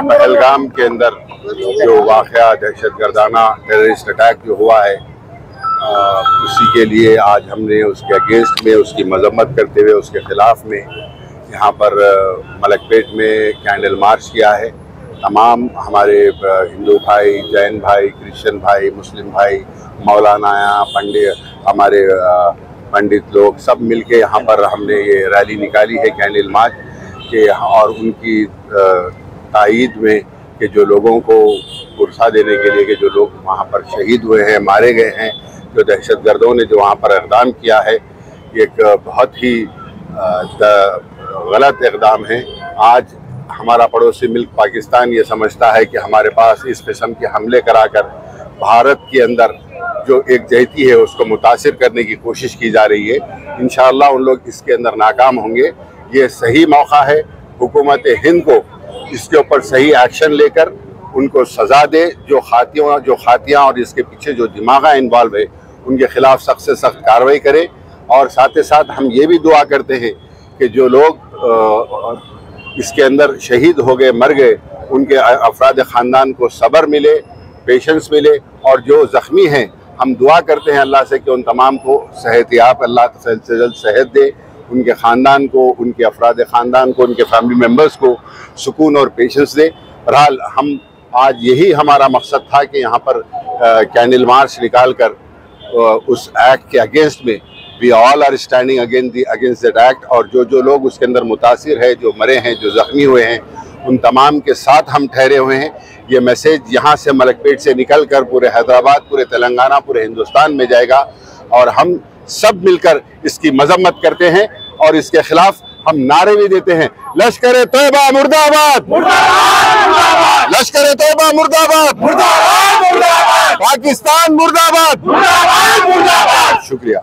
पहलगाम के अंदर जो वाक़या दहशतगर्दाना टेररिस्ट अटैक जो हुआ है, उसी के लिए आज हमने उसके अगेंस्ट में उसकी मजम्मत करते हुए उसके ख़िलाफ़ में यहाँ पर मलकपेट में कैंडल मार्च किया है। तमाम हमारे हिंदू भाई, जैन भाई, क्रिश्चियन भाई, मुस्लिम भाई, मौलाना पंडित, हमारे पंडित लोग सब मिलके यहाँ पर हमने ये रैली निकाली है कैंडल मार्च के, और उनकी तायीद में कि जो लोगों को पुरसा देने के लिए कि जो लोग वहाँ पर शहीद हुए हैं, मारे गए हैं, जो दहशतगर्दों ने जो वहाँ पर इक़दाम किया है, ये एक बहुत ही गलत इक़दाम है। आज हमारा पड़ोसी मुल्क पाकिस्तान ये समझता है कि हमारे पास इस किस्म के हमले कराकर भारत के अंदर जो एक जहती है उसको मुतासिर करने की कोशिश की जा रही है। इंशाअल्लाह उन लोग इसके अंदर नाकाम होंगे। ये सही मौका है हुकूमत हिंद को इसके ऊपर सही एक्शन लेकर उनको सज़ा दे। जो खातियाँ और इसके पीछे जो दिमाग इन्वॉल्व है उनके ख़िलाफ़ सख्त से सख्त कार्रवाई करे। और साथ ही साथ हम ये भी दुआ करते हैं कि जो लोग इसके अंदर शहीद हो गए, मर गए, उनके अफराद ख़ानदान को सब्र मिले, पेशेंस मिले, और जो ज़ख्मी हैं हम दुआ करते हैं अल्लाह से कि उन तमाम को सेहतियाब अल्लाह जल्द से जल्द सेहत दे, उनके ख़ानदान को, उनके अफराद ख़ानदान को, उनके फैमिली मेम्बर्स को सुकून और पेशेंस दे। बहरहाल हम आज यही हमारा मकसद था कि यहाँ पर कैंडल मार्च निकाल कर उस एक्ट के अगेंस्ट में we all are standing against that act, और जो लोग उसके अंदर मुतासिर है, जो मरे हैं, जो ज़ख्मी हुए हैं, उन तमाम के साथ हम ठहरे हुए हैं। ये मैसेज यहाँ से मलकपेट से निकल कर पूरे हैदराबाद, पूरे तेलंगाना, पूरे हिंदुस्तान में जाएगा, और हम सब मिलकर इसकी मजम्मत करते हैं और इसके खिलाफ हम नारे भी देते हैं। लश्कर तैयबा मुर्दाबाद, लश्कर तैयबा मुर्दाबाद, पाकिस्तान मुर्दाबाद। शुक्रिया।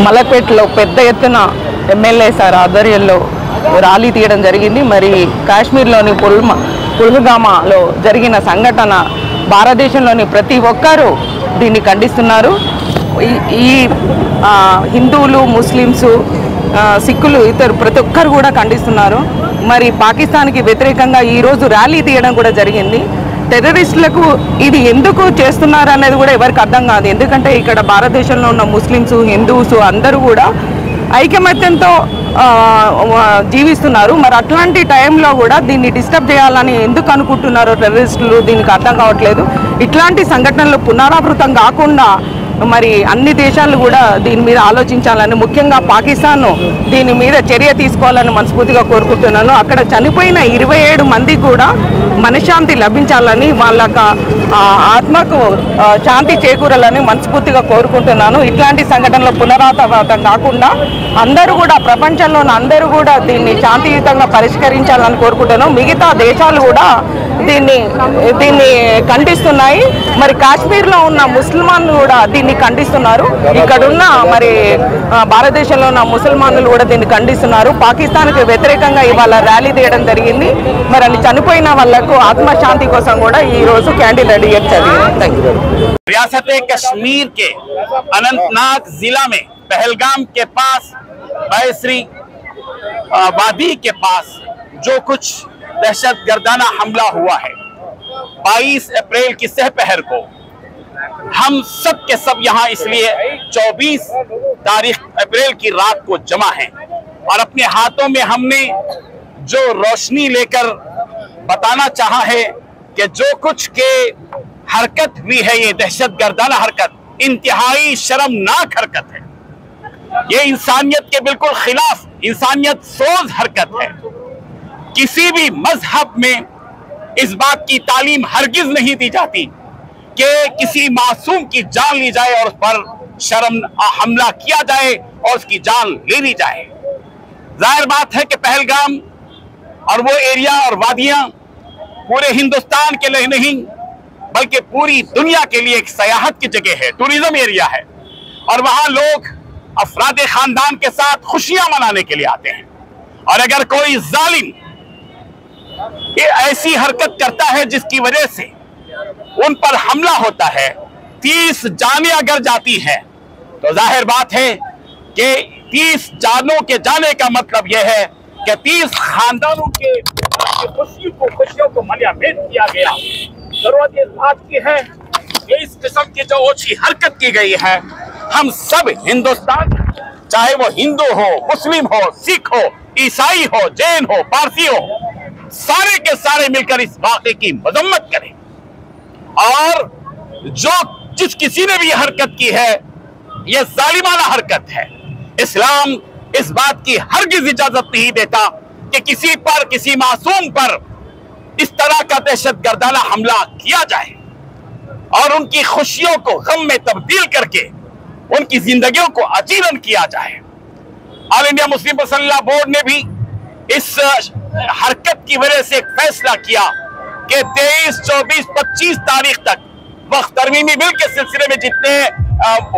మలక్పేటలో పెద్ద ఎత్తున ఎమ్మెల్యే సార్ ఆధ్వర్యంలో ర్యాలీ తీయడం జరిగింది. మరి కాశ్మీర్లోని పుల్వామాలో జరిగిన సంఘటన భారతదేశంలోని ప్రతి ఒక్కరూ దీన్ని ఖండిస్తున్నారు. ఈ హిందువులు, ముస్లిమ్స్, సిక్కులు, ఇతరు ప్రతి ఒక్కరు కూడా ఖండిస్తున్నారు. మరి పాకిస్తాన్కి వ్యతిరేకంగా ఈరోజు ర్యాలీ తీయడం కూడా జరిగింది. టెర్రరిస్టులకు ఇది ఎందుకు చేస్తున్నారు అనేది కూడా ఎవరికి అర్థం కాదు. ఎందుకంటే ఇక్కడ భారతదేశంలో ఉన్న ముస్లిమ్స్, హిందూస్ అందరూ కూడా ఐకమత్యంతో జీవిస్తున్నారు. మరి అట్లాంటి టైంలో కూడా దీన్ని డిస్టర్బ్ చేయాలని ఎందుకు అనుకుంటున్నారో టెర్రరిస్టులు దీనికి అర్థం కావట్లేదు. ఇట్లాంటి సంఘటనలు పునరావృతం కాకుండా మరి అన్ని దేశాలు కూడా దీని మీద ఆలోచించాలని, ముఖ్యంగా పాకిస్తాన్ దీని మీద చర్య తీసుకోవాలని మనస్ఫూర్తిగా కోరుకుంటున్నాను. అక్కడ చనిపోయిన 27 మంది కూడా మనశ్శాంతి లభించాలని, వాళ్ళ ఆత్మకు శాంతి చేకూరాలని మనస్ఫూర్తిగా కోరుకుంటున్నాను. ఇట్లాంటి సంఘటనలు పునరావృతం కాకుండా అందరూ కూడా, ప్రపంచంలోని అందరూ కూడా దీన్ని శాంతియుతంగా పరిష్కరించాలని కోరుకుంటున్నాను. మిగతా దేశాలు కూడా దీన్ని ఖండిస్తున్నాయి. మరి కాశ్మీర్లో ఉన్న ముస్లిమాన్లు కూడా దీన్ని ఖండిస్తున్నారు. ఇక్కడున్న మరి భారతదేశంలో ఉన్న ముసల్మానులు కూడా దీన్ని ఖండిస్తున్నారు. పాకిస్తాన్కి వ్యతిరేకంగా ఇవాళ ర్యాలీ తీయడం జరిగింది. మరి అని చనిపోయిన వాళ్లకు ఆత్మశాంతి కోసం కూడా ఈ రోజు క్యాండిల్ రెడీ జరిగింది. रियासत कश्मीर के अनंतनाग जिला में पहलगाम के पास बैसरी वादी के पास जो कुछ दहशतगर्दाना हमला हुआ है 22 अप्रैल की सहपहर को, हम सब के सब यहाँ इसलिए 24 तारीख अप्रैल की रात को जमा हैं और अपने हाथों में हमने जो रोशनी लेकर बताना चाहा है कि जो कुछ के हरकत हुई है, ये दहशतगर्दाना हरकत इंतहाई शर्मनाक हरकत है। ये इंसानियत के बिल्कुल खिलाफ, इंसानियत सोज हरकत है। किसी भी मजहब में इस बात की तालीम हरगिज नहीं दी जाती कि किसी मासूम की जान ली जाए और उस पर हमला किया जाए और उसकी जान ले ली जाए। जाहिर बात है कि पहलगाम और वो एरिया और वादियां पूरे हिंदुस्तान के लिए नहीं बल्कि पूरी दुनिया के लिए एक सयाहत की जगह है, टूरिज्म एरिया है, और वहां लोग अफराद खानदान के साथ खुशियां मनाने के लिए आते हैं। और अगर कोई जालिम ये ऐसी हरकत करता है जिसकी वजह से उन पर हमला होता है, 30 जानें अगर जाती हैं, तो जाहिर बात है कि 30 जानों के जाने का मतलब यह है कि 30 खानदानों के खुशियों को मलियामेद किया गया। जरूरत इस बात की है कि इस किस्म की जो ओछी हरकत की गई है, हम सब हिंदुस्तान, चाहे वो हिंदू हो, मुस्लिम हो, सिख हो, ईसाई हो, जैन हो, पारसी हो, सारे के सारे मिलकर इस वाक़े की मजम्मत करें। और जिस किसी ने भी यह हरकत की है, यह जालिमाना हरकत है। इस्लाम इस बात की हरगिज इजाजत नहीं देता कि किसी पर, किसी मासूम पर इस तरह का दहशतगर्दाना हमला किया जाए और उनकी खुशियों को गम में तब्दील करके उनकी जिंदगियों को अजीरन किया जाए। All India Muslim personal board ने भी इस हरकत की वजह से एक फैसला किया कि 23, 24, 25 तारीख तक वक्त तरमीमी बिल के सिलसिले में जितने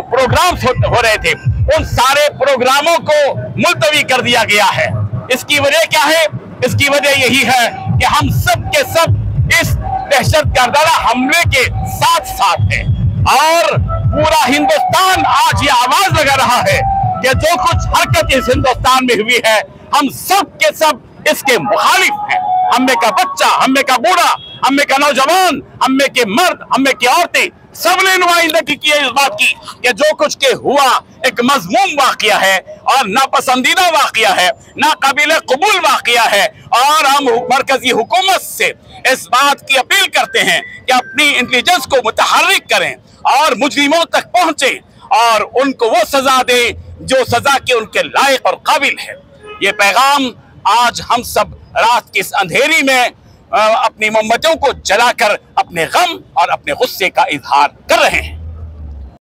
प्रोग्राम्स हो रहे थे, उन सारे प्रोग्रामों को मुलतवी कर दिया गया है। इसकी वजह क्या है? इसकी वजह यही है कि हम सब के सब इस दहशतगर्दाना हमले के साथ साथ हैं और पूरा हिंदुस्तान आज ये आवाज लगा रहा है कि जो कुछ हरकत इस हिंदुस्तान में हुई है, हम सब के सब इसके मुखालिफ हैं। हम में का बच्चा, हम में का बूढ़ा, हम में का नौजवान, हम में के मर्द, हम में की औरतें, सबने नुमाइंदगी की है इस बात की कि जो कुछ के हुआ एक मजमूम वाकया है और नापसंदीदा वाकया है, नाकाबिल कबूल वाकया है। और हम मरकजी हुकूमत से इस बात की अपील करते हैं कि अपनी इंटेलिजेंस को मुतहर्रिक करें और मुजरिमों तक पहुंचे और उनको वो सजा दें जो सजा के उनके लायक और काबिल है। ये पैगाम आज हम सब रात की इस अंधेरी में अपनी मोमबत्तियों को जलाकर अपने गम और अपने गुस्से का इजहार कर रहे हैं।